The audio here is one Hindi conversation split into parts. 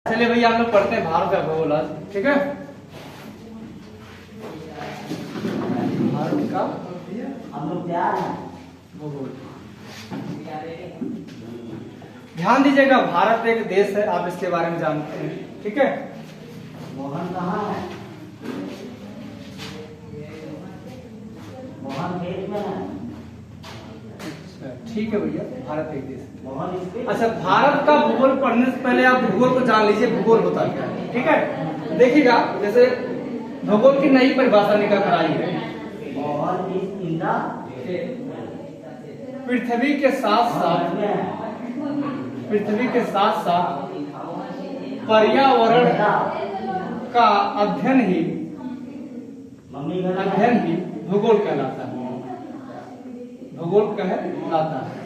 चलिए भैया हम लोग पढ़ते हैं भारत का भूगोल आज, ठीक है। भारत का हम लोग तैयार हैं। भूगोल ध्यान दीजिएगा, भारत एक देश है, आप इसके बारे में जानते हैं, ठीक है। मोहन कहाँ है? मोहन खेत में है। अच्छा ठीक है भैया, भारत एक देश है। मोहन इसके अच्छा, भारत का भूगोल पढ़ने से पहले आप भूगोल को जान लीजिए, भूगोल होता क्या है, ठीक है। देखिएगा, जैसे भूगोल की नई परिभाषा निकल कर आई है। मोहन इस इंदा पृथ्वी के साथ साथ पर्यावरण का अध्ययन ही भूगोल कहलाता है। भूगोल कहलाता है।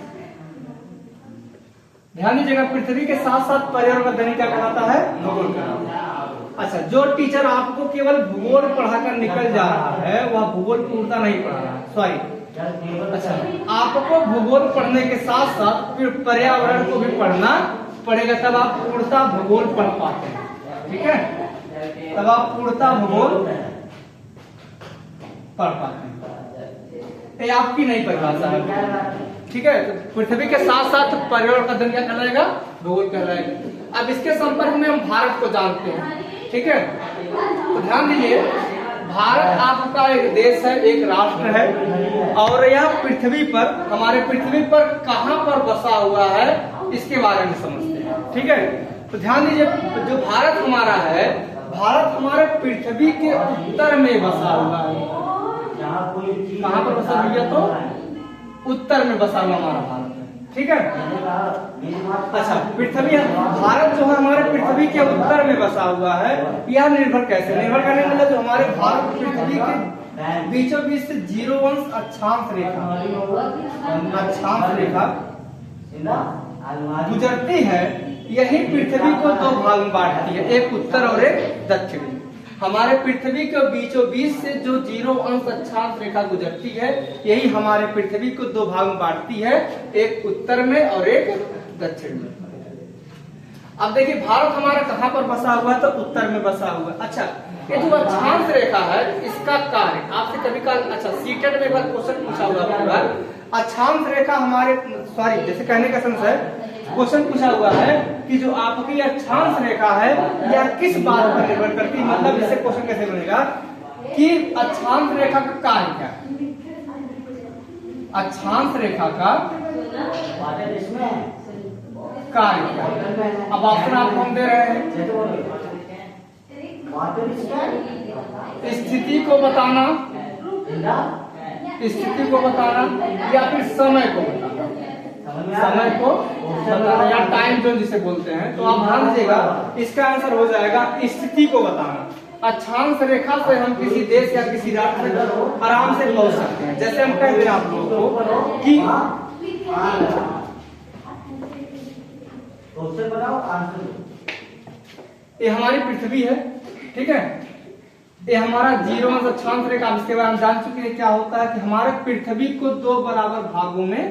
ध्यान दीजिएगा, पृथ्वी के साथ साथ पर्यावरण का अध्ययन क्या कहलाता है? भूगोल कहलाता है। अच्छा, जो टीचर आपको केवल भूगोल पढ़ाकर निकल जा रहा है वह भूगोल पूर्णता नहीं पढ़ा रहा है, सॉरी। अच्छा, आपको भूगोल पढ़ने के साथ साथ फिर पर्यावरण को भी पढ़ना पड़ेगा, तब आप पूर्णता भूगोल पढ़ पाते हैं, ठीक है। तब आप पूर्णता भूगोल पढ़ पाते हैं। ये आपकी नई परिभाषा है, ठीक है। तो पृथ्वी के साथ साथ पर्यावरण का अध्ययन क्या कहलाएगा? भूगोल कहलाएगा। अब इसके संपर्क में हम भारत को जानते हैं, ठीक है। तो ध्यान दीजिए, भारत आपका एक देश है, एक राष्ट्र है, और यह पृथ्वी पर, हमारे पृथ्वी पर कहां पर बसा हुआ है इसके बारे में समझते हैं, ठीक है। तो ध्यान दीजिए, जो भारत हमारा है, भारत हमारे पृथ्वी के उत्तर में बसा हुआ है। कहां पर बसा हुआ? तो उत्तर में बसा हुआ हमारा भारत है, ठीक है। अच्छा, पृथ्वी, भारत जो है हमारे पृथ्वी के उत्तर में बसा हुआ है। यह निर्भर कैसे? निर्भर करने मतलब जो हमारे भारत पृथ्वी के बीचों बीच से 0 अंश अक्षांश रेखा गुजरती है। यही पृथ्वी को दो भाग में बांटती है, एक उत्तर और एक दक्षिण। हमारे पृथ्वी के बीचों बीच से जो 0 अंश अक्षांश रेखा गुजरती है, यही हमारे पृथ्वी को दो भाग में बांटती है, एक उत्तर में और एक दक्षिण में। अब देखिए, भारत हमारा कहां पर बसा हुआ है? तो उत्तर में बसा हुआ है। अच्छा, ये जो अक्षांश रेखा है, इसका कार्य आपसे कभी काल, अच्छा सीटेट में एक बार क्वेश्चन पूछा हुआ है, अक्षांश रेखा हमारे, सॉरी, जैसे कहने का सेंस है, क्वेश्चन पूछा हुआ है कि जो आपकी अक्षांश रेखा है यह किस बात पर निर्भर करती है। मतलब इससे क्वेश्चन कैसे बनेगा कि अक्षांश रेखा का कार्य क्या है? अक्षांश रेखा का कार्य क्या है? अब ऑप्शन आपको हम दे रहे हैं, स्थिति को बताना, स्थिति को बताना, या फिर समय को बताना, समय को बताना, या टाइम जोन जिसे बोलते हैं। तो आप ध्यान दीजिएगा, इसका आंसर हो जाएगा स्थिति को बताना। अक्षांश रेखा से हम किसी देश या किसी राष्ट्र तक आराम से पहुंच सकते हैं। जैसे हम कहते हैं आप लोगों को कि ये हमारी पृथ्वी है, ठीक है। ये हमारा 0 अंश अक्षांश रेखा, इसके बारे में जान चुके हैं क्या होता है कि हमारे पृथ्वी को दो बराबर भागों में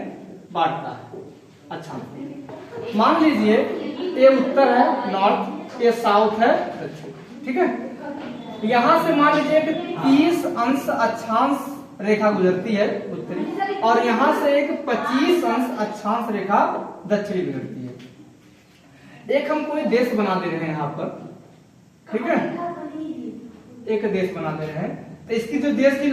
बांटता है। अच्छा, मान लीजिए ये उत्तर है, नॉर्थ, ये साउथ है, दक्षिण, ठीक है। यहां से मान लीजिए कि 30 अंश अक्षांश रेखा गुजरती है उत्तरी, और यहां से एक 25 अंश अक्षांश रेखा दक्षिणी गुजरती है। एक हम कोई देश बना दे रहे हैं यहाँ पर, ठीक है, एक देश बना दे रहे हैं। तो इसकी जो देश की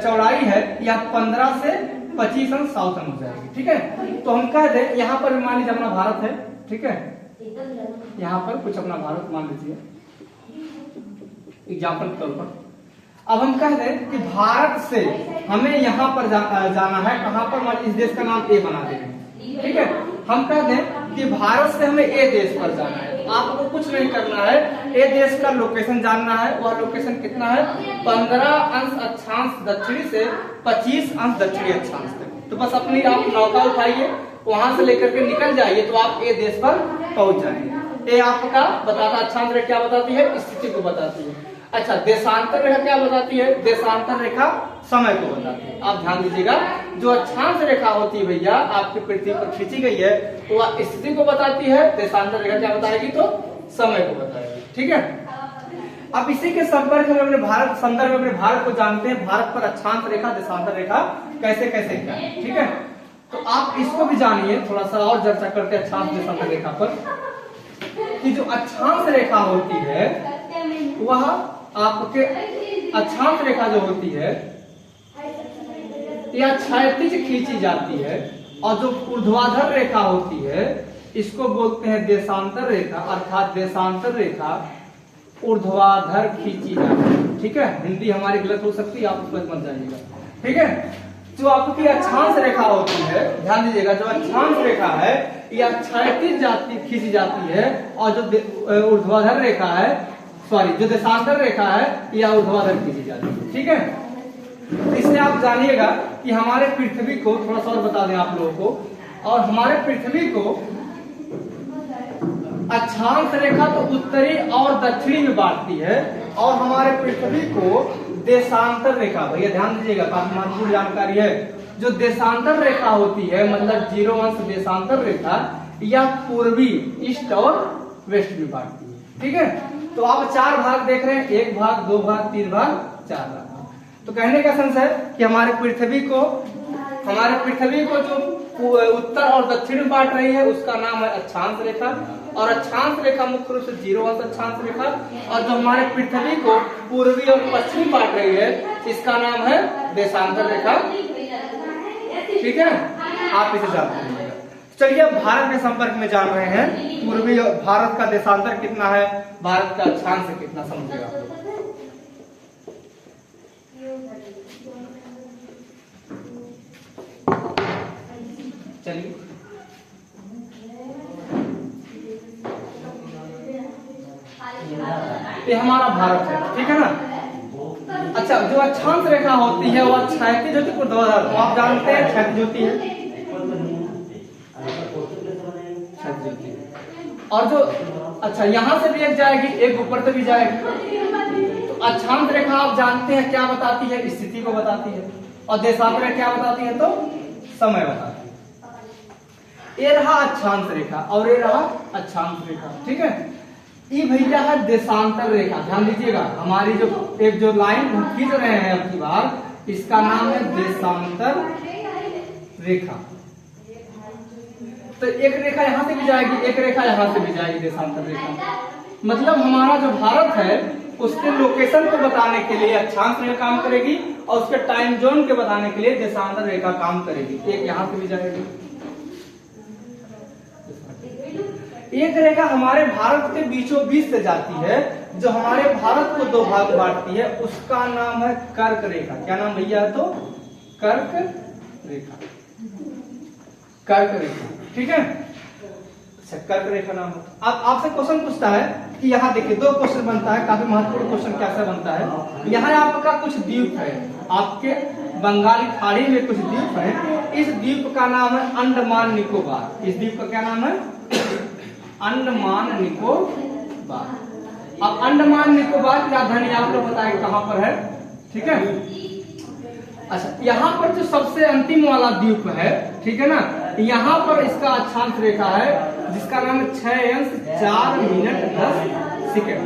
चौड़ाई है यह 15 से 25 अंश साउथर्न हो जाएगी, ठीक है। तो हम कह दें यहाँ पर मान लीजिए अपना भारत है, ठीक है। यहाँ पर कुछ अपना भारत मान लीजिए एग्जाम्पल के तौर पर। अब हम कह दें कि भारत से हमें यहाँ पर जाना है, कहाँ पर? मान इस देश का नाम ए बना दे रहे हैं, ठीक है। हम कह दें कि भारत से हमें ए देश पर जाना है। आपको कुछ नहीं करना है, ए देश का लोकेशन जानना है। वह लोकेशन कितना है? 15 अंश अक्षांश दक्षिणी से 25 अंश दक्षिणी अक्षांश तक। तो बस अपनी आप नौका उठाइए, वहां से लेकर के निकल जाइए, तो आप ए देश पर पहुंच जाएंगे। ए आपका बताता, अक्षांश रेखा क्या बताती है? स्थिति को बताती है। अच्छा, देशांतर रेखा क्या बताती है? देशांतर रेखा समय को बताती है। आप ध्यान दीजिएगा, जो अक्षांश रेखा होती है भैया आपकी पृथ्वी पर खींची गई है, वह स्थिति को बताती है। देशांतर रेखा क्या बताएगी? तो समय को बताएगी। ठीक है, अब इसी के संपर्क में अपने भारत संदर्भ में अपने भारत को जानते हैं। भारत पर अक्षांश रेखा देशांतर रेखा कैसे कैसे क्या है। ठीक है, तो आप इसको भी जानिए, थोड़ा सा और चर्चा करते हैं अक्षांश देशांतर रेखा पर। कि जो अक्षांश रेखा होती है वह आपके अक्षांश रेखा जो होती है यह क्षैतिज खींची जाती है, और जो ऊर्ध्वाधर रेखा होती है इसको बोलते हैं देशांतर रेखा, अर्थात देशांतर रेखा ऊर्ध्वाधर खींची जाती है। ठीक है, हिंदी हमारी गलत हो सकती है, आप उसमें मत जाइएगा। ठीक है, जो आपकी अक्षांश रेखा होती है, ध्यान दीजिएगा, जो अक्षांश रेखा है यह क्षैतिज खींची जाती है, और जो ऊर्ध्वाधर रेखा है, सॉरी, जो देशांतर रेखा है यह ऊर्ध्वाधर खींची जाती है। ठीक है, तो इससे आप जानिएगा कि हमारे पृथ्वी को, थोड़ा सा और बता दें आप लोगों को, और हमारे पृथ्वी को अक्षांश रेखा तो उत्तरी और दक्षिणी में बांटती है, और हमारे पृथ्वी को देशांतर रेखा, भैया ध्यान दीजिएगा, काफी महत्वपूर्ण जानकारी है। जो देशांतर रेखा होती है, मतलब 0 अंश देशांतर रेखा, यह पूर्वी, ईस्ट और वेस्ट में बांटती है। ठीक है, तो आप 4 भाग देख रहे हैं, 1 भाग, 2 भाग, 3 भाग, 4 भाग। तो कहने का सेंस है कि हमारे पृथ्वी को जो उत्तर और दक्षिण में बांट रही है उसका नाम है अक्षांश रेखा, और अक्षांश रेखा मुख्य रूप से 0 अंश अक्षांश रेखा, और जो हमारे पृथ्वी को पूर्वी और पश्चिमी बांट रही है इसका नाम है देशांतर रेखा। ठीक है, आप इसे जानते हैं। चलिए अब भारत के संपर्क में जान रहे हैं, पूर्वी भारत का देशांतर कितना है, भारत का अक्षांश कितना, समझिएगा आप लोग। चलिए ये हमारा भारत है। ठीक है ना। अच्छा, जो अक्षांश रेखा होती है वह क्षैतिज होती है, ऊर्ध्वाधर, तो आप जानते हैं क्षैतिज होती है, और जो अच्छा यहां से भी एक जाएगी, एक ऊपर से भी जाएगी। तो अक्षांश रेखा आप जानते हैं क्या बताती है, स्थिति को बताती है, और देशांतर रेखा क्या बताती है, तो समय बताती है। ये रहा अक्षांश रेखा और ये रहा अक्षांश रेखा। ठीक है, ये भैया है देशांतर रेखा। ध्यान दीजिएगा, हमारी जो लाइन हम खींच रहे हैं अब की बार, इसका नाम है देशांतर रेखा। तो एक रेखा यहां से भी जाएगी, एक रेखा यहां से भी जाएगी, देशांतर रेखा। मतलब हमारा जो भारत है उसके लोकेशन को बताने के लिए अक्षांश रेखा काम करेगी, और उसके टाइम जोन के बताने के लिए देशांतर रेखा काम करेगी। एक यहां से भी जाएगी, एक रेखा हमारे भारत के बीचों बीच से जाती है, जो हमारे भारत को 2 भाग बांटती है, उसका नाम है कर्क रेखा। क्या नाम भैया है, तो कर्क रेखा, कर्क रेखा। ठीक है, अच्छा कर्क रेखा नाम है। अब आपसे क्वेश्चन पूछता है कि यहाँ देखिए 2 क्वेश्चन बनता है, काफी महत्वपूर्ण क्वेश्चन कैसे बनता है। यहाँ आपका कुछ द्वीप है, आपके बंगाली खाड़ी में कुछ द्वीप है, इस द्वीप का नाम है अंडमान निकोबार। इस द्वीप का क्या नाम है, अंडमान निकोबार। अब अंडमान निकोबार की राजधानी आप लोग बताएं कहां पर है। ठीक है, अच्छा यहाँ पर जो सबसे अंतिम वाला द्वीप है, ठीक है ना, यहाँ पर इसका अक्षांश रेखा है जिसका नाम है 6 अंश 4 मिनट 10 सेकेंड।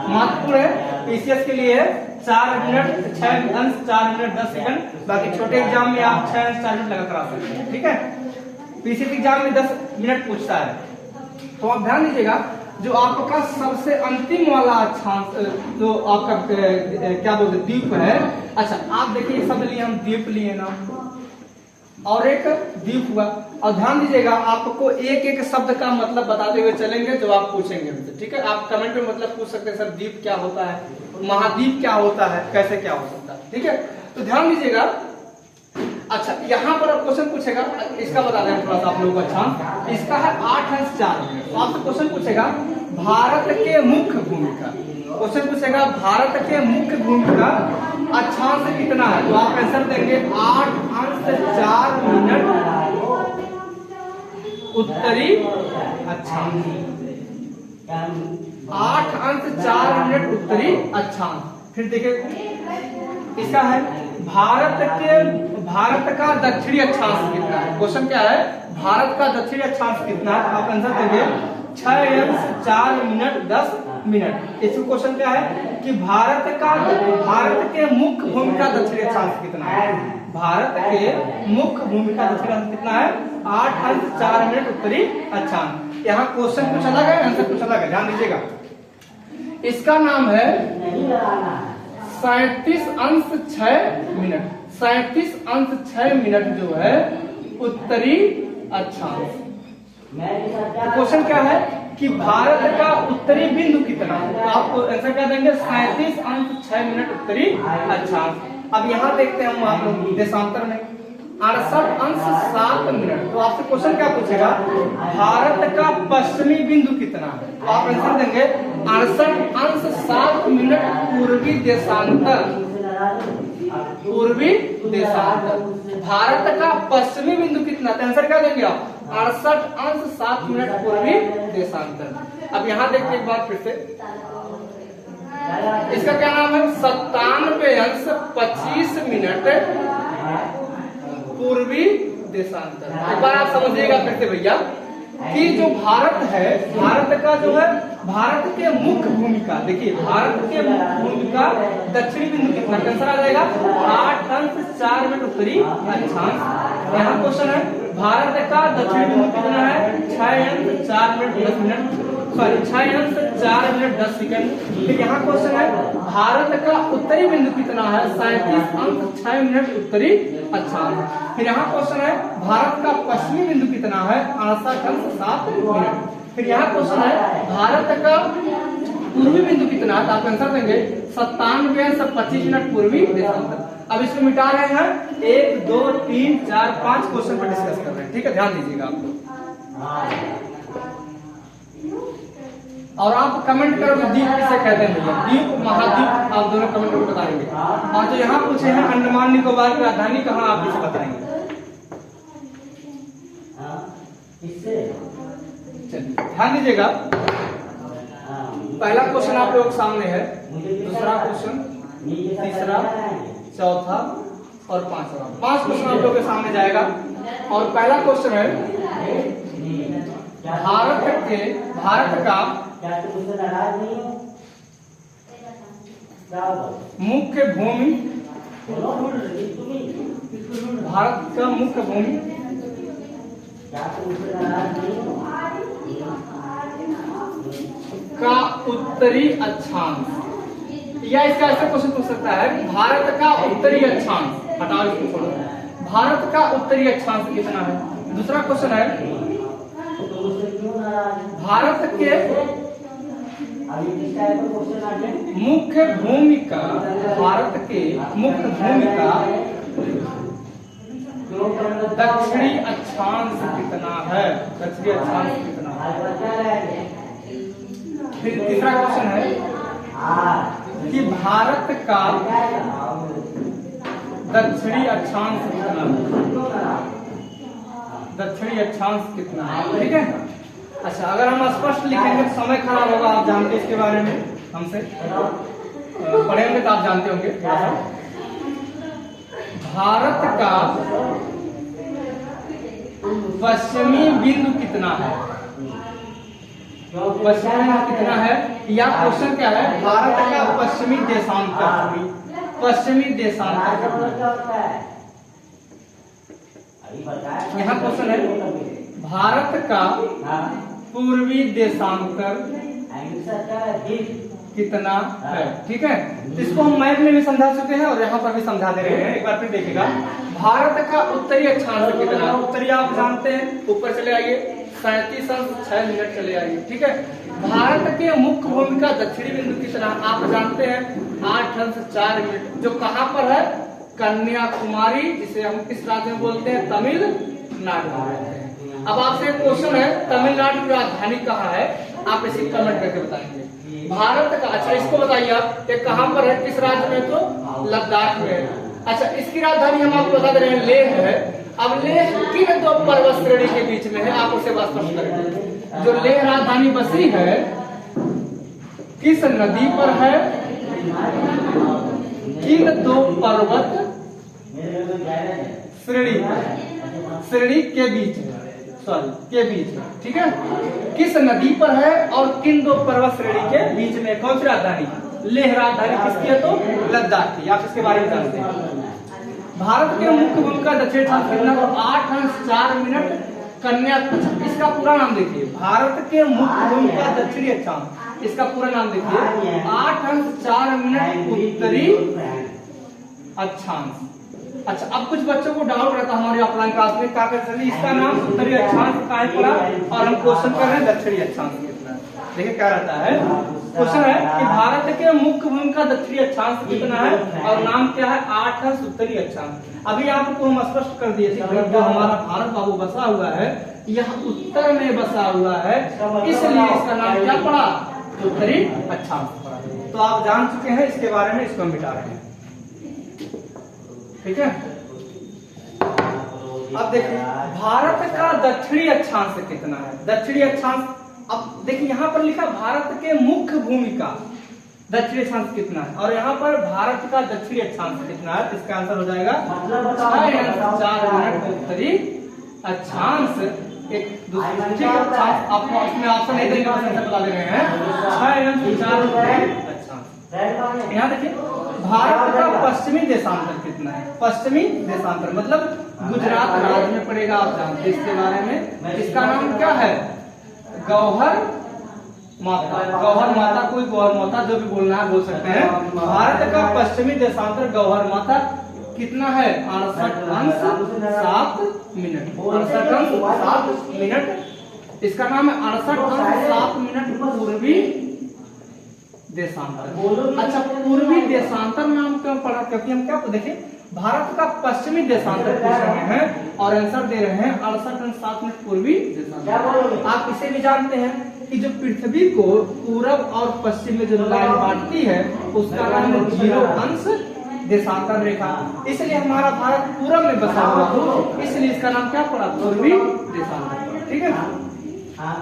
महत्वपूर्ण है, पीसीएस के लिए 4 मिनट 6 अंश 4 मिनट 10 सेकेंड। बाकी छोटे एग्जाम में आप 6 अंश 4 मिनट लगा करा सकते हैं। ठीक है, पीसीएस एग्जाम में 10 मिनट पूछता है, तो आप ध्यान दीजिएगा। जो आपका सबसे अंतिम वाला अक्षांश, जो आपका क्या बोलते द्वीप है। अच्छा आप देखिए, शब्द लिए हम द्वीप लिए ना, और एक द्वीप हुआ, और ध्यान दीजिएगा आपको एक एक शब्द का मतलब बताते हुए चलेंगे जो आप पूछेंगे हमसे। ठीक है, आप कमेंट में मतलब पूछ सकते हैं, सर द्वीप क्या होता है, महाद्वीप क्या होता है, कैसे क्या हो सकता है। ठीक है, तो ध्यान दीजिएगा। अच्छा यहाँ पर अब क्वेश्चन पूछेगा, इसका बता दें थोड़ा सा आप लोगों को। अच्छा इसका है 8 अंश 4 मिनट। तो आपसे क्वेश्चन पूछेगा भारत के मुख्य भूमि का, क्वेश्चन पूछेगा भारत के मुख्य भूमि का अक्षांश कितना है, तो आप आंसर देंगे 8 अंश 4 मिनट उत्तरी अक्षांश। 8 अंश 4 मिनट उत्तरी अक्षांश। फिर देखिए इसका है भारत का दक्षिणी अक्षांश कितना है। क्वेश्चन क्या है, भारत का दक्षिणी अक्षांश कितना है, आप आंसर देंगे 6:04:10। इसका क्वेश्चन क्या है कि भारत के मुख्य भूमिका दक्षिणी अक्षांश कितना है? भारत के मुख्य भूमिका दक्षिणी अक्षांश कितना है? 8:04 उत्तरी अक्षांश। यहाँ क्वेश्चन कुछ अलग है, आंसर कुछ अलग है, ध्यान दीजिएगा। इसका नाम है 37:06। 37:06 जो है उत्तरी अक्षांश। क्वेश्चन क्या है कि भारत का उत्तरी बिंदु कितना है? तो आपको आंसर क्या देंगे? 37:06 उत्तरी अक्षांश। अब यहाँ देखते हैं हम आप लोग देशांतर में 68:07। तो आपसे क्वेश्चन क्या पूछेगा? भारत का पश्चिमी बिंदु कितना है? तो आप आंसर देंगे 68:07 पूर्वी देशांतर। पूर्वी देशांतर भारत का पश्चिमी बिंदु कितना? तो आंसर क्या देंगे आप? 68:07 पूर्वी देशांतर। अब यहाँ देखते एक बार फिर से, इसका क्या नाम है? 97:25 पूर्वी देशांतर। एक बार आप समझिएगा फिर से भैया कि जो भारत है, भारत का जो है, भारत के मुख्य भूमिका, देखिए भारत के मुख्य भूमिका दक्षिणी बिंदु कितना? आंसर आ जाएगा 8:04 उत्तरी अक्षांश। यहाँ क्वेश्चन है भारत का दक्षिणी बिंदु कितना है? 6:04:10। फिर यहाँ क्वेश्चन है भारत का उत्तरी बिंदु कितना है? 37:06 उत्तरी अक्षांश। फिर यहाँ क्वेश्चन है भारत का पश्चिमी बिंदु कितना है? 68:07। फिर यहाँ क्वेश्चन है भारत का पूर्वी बिंदु कितना है? तो आप आंसर देंगे 97:25 पूर्वी देशांतर। अब इसको मिटा रहे हैं, 1 2 3 4 5 क्वेश्चन पर डिस्कस कर रहे हैं, ठीक है, ध्यान दीजिएगा आप लोग। और आप कमेंट करोगे द्वीप किसे कहते हैं भैया? द्वीप, महाद्वीप, आप दोनों कमेंट में बताएंगे। और जो यहाँ पूछे हैं अंडमान निकोबार की राजधानी कहाँ, आप इसे बताएंगे। ध्यान दीजिएगा, पहला क्वेश्चन आप लोगों के सामने है, दूसरा क्वेश्चन, तीसरा, चौथा और पांचवा। 5 क्वेश्चन आप लोगों के सामने जाएगा। और पहला क्वेश्चन है भारत का मुख्य भूमि, भारत का मुख्य भूमि का उत्तरी अक्षांश, या इसका ऐसा क्वेश्चन पूछ सकता है भारत का उत्तरी अक्षांश, हटाओ इसको छोड़ो, भारत का उत्तरी अक्षांश कितना है। दूसरा क्वेश्चन है भारत के मुख्य भूमिका, भारत के मुख्य भूमिका दक्षिणी अक्षांश कितना है? दक्षिणी अक्षांश कितना है। फिर तीसरा क्वेश्चन है कि भारत का दक्षिणी अक्षांश कितना है? दक्षिणी अक्षांश कितना है, ठीक है। अच्छा, अगर हम स्पष्ट लिखेंगे तो समय खराब होगा, आप जानते हैं इसके बारे में, हमसे पढ़े होंगे तो आप जानते होंगे थोड़ा सा। भारत का पश्चिमी बिंदु कितना है? पश्चिमी बिंदु कितना है, या क्वेश्चन क्या है भारत का पश्चिमी देशांतर, पश्चिमी देशांतर। यहाँ क्वेश्चन है भारत का पूर्वी देशांतर कितना है, ठीक है। इसको हम मैप में भी समझा चुके हैं और यहाँ पर भी समझा दे रहे हैं, एक बार फिर देखिएगा। भारत का उत्तरी अक्षांश कितना है? उत्तरी आप जानते हैं, ऊपर चले आइए, 37:06 चले आइए, ठीक है। भारत के मुख्य भूमिका दक्षिणी बिंदु कितना आप जानते हैं? 8:04, जो कहाँ पर है? कन्याकुमारी, जिसे हम किस राज्य में बोलते हैं? तमिलनाडु में बोलते हैं। अब आपसे एक क्वेश्चन है, तमिलनाडु की राजधानी कहाँ है? आप इसे कमेंट करके बताएंगे। भारत का, अच्छा इसको बताइए आप, ये कहाँ पर है, किस राज्य में? तो लद्दाख में है। अच्छा, इसकी राजधानी हम आपको बता दे रहे हैं, लेह है। अब लेह किन 2 पर्वत श्रेणी के बीच में है, आप उसे स्पष्ट करेंगे। जो लेह राजधानी बसी है, किस नदी पर है? किन 2 पर्वत श्रेणी के बीच है? सॉरी के बीच में, ठीक है। किस नदी पर है और किन दो पर्वत श्रेणी के बीच में? कौन सी राजधानी? लेह राजधानी किसकी है? तो लद्दाख की। आप इसके बारे में जानते हैं। भारत के मुख्य भूमिका दक्षिण अक्षांश कितना? 8 अंश 4 मिनट कन्या। इसका पूरा नाम देखिए, भारत के मुख्य भूमिका दक्षिणी अक्षांश, इसका पूरा नाम देखिए 8 अंश 4 मिनट उत्तरी अक्षांश। अच्छा, अब कुछ बच्चों को डाउट रहता है हमारे ऑफलाइन क्लास में, क्या कर सकते? इसका नाम उत्तरी अक्षांश का है पड़ा, और हम क्वेश्चन कर रहे हैं दक्षिणी अक्षांश कितना है। देखिए क्या रहता है क्वेश्चन है कि भारत के मुख्य भूमिका दक्षिणी अक्षांश कितना है, और नाम क्या है? 8 अंश उत्तरी अक्षांश। अभी आपको हम स्पष्ट कर दिए थे, जो हमारा भारत बाबू बसा हुआ है यह उत्तर में बसा हुआ है, इसलिए इसका नाम क्या पड़ा? उत्तरी अक्षांश पड़ा। तो आप जान चुके हैं इसके बारे में, इसको हम मिटा रहे हैं, ठीक है। अब देखिए भारत का दक्षिणी अक्षांश कितना है? दक्षिणी अक्षांश, अब देखिए यहाँ पर लिखा भारत के मुख्य भूमिका दक्षिणी अक्षांश कितना है, और यहाँ पर भारत का दक्षिणी अक्षांश कितना है? इसका आंसर हो जाएगा 4 मिनट उत्तरी अक्षांश। एक दूसरे आपको इसमें ऑप्शन नहीं देंगे, आंसर बता दे रहे हैं 6 उत्तरी अक्षांश। यहाँ देखिए भारत का पश्चिमी देशांतर कितना है? पश्चिमी देशांतर मतलब गुजरात राज्य में पड़ेगा, आप जानते हैं इसके बारे में। इसका नाम क्या है? गौहर माता। गौहर माता, कोई गौहर माता जो भी बोलना है बोल सकते हैं। भारत का पश्चिमी देशांतर गौहर माता कितना है? 68 अंश 7 मिनट। 68 अंश 7 मिनट। इसका नाम है 68 अंश 7 मिनट पूर्वी देशांतर। अच्छा, पूर्वी देशांतर नाम क्यों पड़ा? क्योंकि हम क्या देखिए भारत का पश्चिमी देशांतर पूछ रहे हैं और आंसर दे रहे हैं 68 अंश 7 मिनट पूर्वी देशांतर। आप इसे भी जानते हैं कि जो पृथ्वी को पूरब और पश्चिम में जो लाइन बांटती है उसका नाम है 0 अंश देशांतर रेखा। इसलिए हमारा भारत पूरब में बसा हुआ हो, इसलिए इसका नाम क्या पड़ा? पूर्वी देशांतर। ठीक है,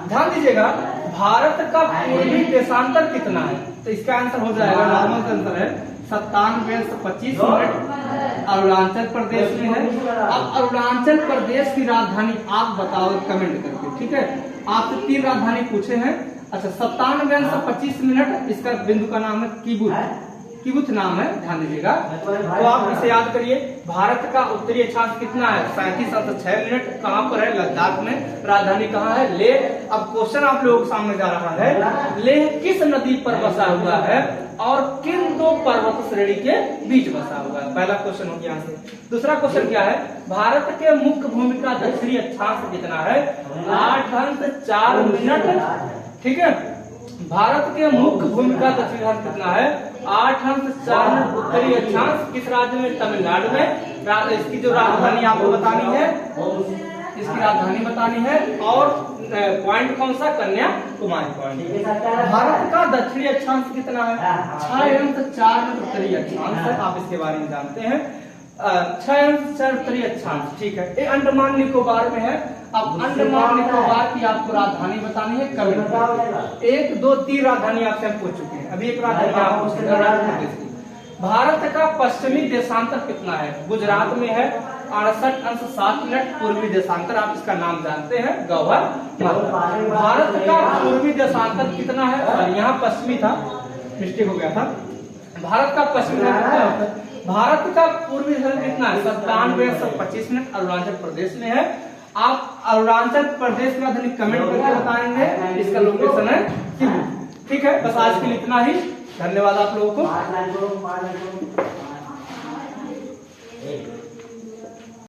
ध्यान दीजिएगा भारत का पूर्वी देशांतर कितना है? तो इसका आंसर हो जाएगा, नॉर्मल आंसर है 97 से 25 मिनट अरुणाचल प्रदेश में है। अब अरुणाचल प्रदेश की राजधानी आप बताओ कमेंट करके, ठीक है। आपसे 3 राजधानी पूछे हैं। अच्छा, 97 से 25 मिनट, इसका बिंदु का नाम है किबुच। किबुच नाम है, ध्यान दीजिएगा। तो आप इसे याद करिए। भारत का उत्तरी अक्षांश कितना है? 37 अंश 6 मिनट। कहाँ पर है? लद्दाख में। राजधानी कहाँ है? लेह। अब क्वेश्चन आप लोगों के सामने जा रहा है, लेह किस नदी पर बसा हुआ है और किन 2 पर्वत श्रेणी के बीच बसा हुआ है? पहला क्वेश्चन हो गया। दूसरा क्वेश्चन क्या है? भारत के मुख्य भूमिका दक्षिणी अक्षांश कितना है? 8 अंश 4 मिनट। ठीक है, भारत के मुख्य भूमिका दक्षिणी अक्षांश कितना है? 8 अंश 4 मिनट उत्तरी अक्षांश। किस राज्य में? तमिलनाडु में। इसकी जो राजधानी आपको बतानी है, इसकी राजधानी बतानी है, और पॉइंट कौन सा? कन्याकुमारी पॉइंट। भारत का दक्षिणी अक्षांश कितना है? 6 अंश 4 मिनट उत्तरी अक्षांश है। आप इसके बारे में जानते हैं, 6 अंश 4 उत्तरी अक्षांश। ठीक है, ये अंडमान निकोबार में है। अब अंडमान निकोबार की आपको राजधानी बतानी है, कभी 1 2 3 राजधानी आपसे हम पूछ चुके हैं। अभी एक राजधानी आप पूछ रहे हैं। भारत का पश्चिमी देशांतर कितना है? गुजरात में है, 68 अंश 7 मिनट पूर्वी देशांतर। आप इसका नाम जानते हैं, गौहर माता। भारत का पूर्वी देशांतर कितना है? और यहाँ पश्चिमी था, मिस्टेक हो गया था। भारत का पश्चिमी देशांतर, भारत का पूर्वी देशांतर कितना है? 97 से 25 मिनट अरुणाचल प्रदेश में है। आप अरुणाचल प्रदेश में राजधानी कमेंट करके बताएंगे। इसका लोकेशन है किबुच। ठीक है, बस आज के लिए इतना ही। धन्यवाद आप लोगों को।